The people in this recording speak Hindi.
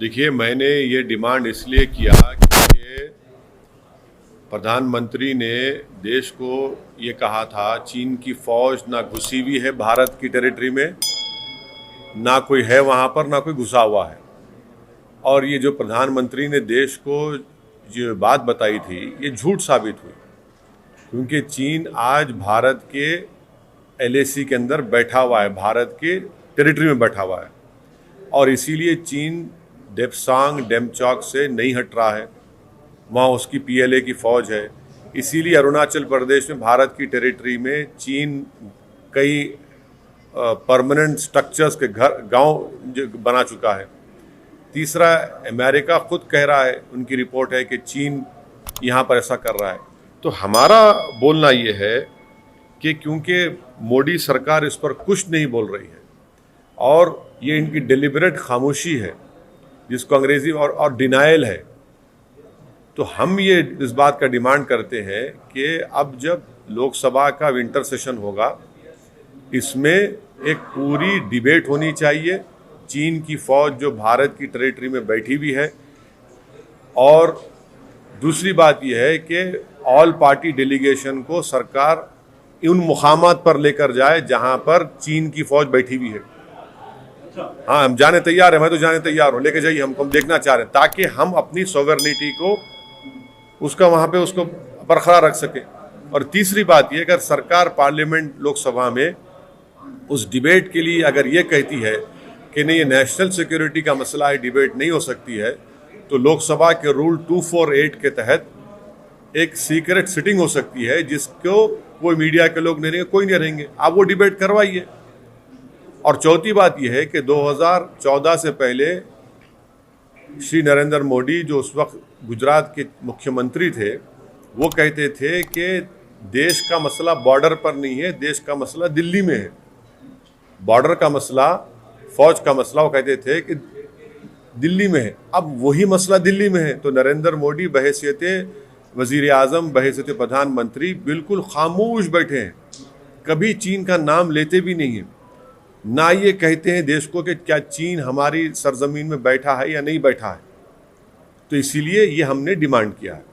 देखिए, मैंने ये डिमांड इसलिए किया कि प्रधानमंत्री ने देश को ये कहा था चीन की फौज ना घुसी हुई है भारत की टेरिटरी में, ना कोई है वहाँ पर, ना कोई घुसा हुआ है। और ये जो प्रधानमंत्री ने देश को जो बात बताई थी ये झूठ साबित हुई, क्योंकि चीन आज भारत के LAC के अंदर बैठा हुआ है, भारत के टेरिटरी में बैठा हुआ है। और इसीलिए चीन डेप्सांग डेमचौक से नहीं हट रहा है, वहाँ उसकी PLA की फ़ौज है। इसीलिए अरुणाचल प्रदेश में भारत की टेरिटरी में चीन कई परमानेंट स्ट्रक्चर्स के गांव बना चुका है। तीसरा, अमेरिका खुद कह रहा है, उनकी रिपोर्ट है कि चीन यहाँ पर ऐसा कर रहा है। तो हमारा बोलना ये है कि क्योंकि मोदी सरकार इस पर कुछ नहीं बोल रही है और ये इनकी डेलिबरेट खामोशी है, जिसको अंग्रेजी और डिनायल है, तो हम ये इस बात का डिमांड करते हैं कि अब जब लोकसभा का विंटर सेशन होगा, इसमें एक पूरी डिबेट होनी चाहिए। चीन की फ़ौज जो भारत की टेरिटरी में बैठी हुई है, और दूसरी बात यह है कि ऑल पार्टी डेलीगेशन को सरकार उन मुकामात पर लेकर जाए जहां पर चीन की फ़ौज बैठी हुई है। हाँ, हम जाने तैयार हैं, मैं तो जाने तैयार हूँ, लेके जाइए, हम देखना चाह रहे हैं, ताकि हम अपनी सॉवरेनिटी को उसका वहाँ पे उसको बरकरार रख सकें। और तीसरी बात यह, अगर सरकार पार्लियामेंट लोकसभा में उस डिबेट के लिए अगर ये कहती है कि नहीं, ये नेशनल सिक्योरिटी का मसला है, डिबेट नहीं हो सकती है, तो लोकसभा के रूल 248 के तहत एक सीक्रेट सिटिंग हो सकती है, जिसको कोई मीडिया के लोग नहीं रहेंगे, कोई नहीं रहेंगे, आप वो डिबेट करवाइए। और चौथी बात यह है कि 2014 से पहले श्री नरेंद्र मोदी, जो उस वक्त गुजरात के मुख्यमंत्री थे, वो कहते थे कि देश का मसला बॉर्डर पर नहीं है, देश का मसला दिल्ली में है। बॉर्डर का मसला, फौज का मसला, वो कहते थे कि दिल्ली में है। अब वही मसला दिल्ली में है, तो नरेंद्र मोदी बहैसियत वजीर आज़म, बहैसियत प्रधानमंत्री बिल्कुल खामोश बैठे हैं, कभी चीन का नाम लेते भी नहीं हैं, ना ये कहते हैं देश को कि क्या चीन हमारी सरजमीन में बैठा है या नहीं बैठा है। तो इसीलिए ये हमने डिमांड किया है।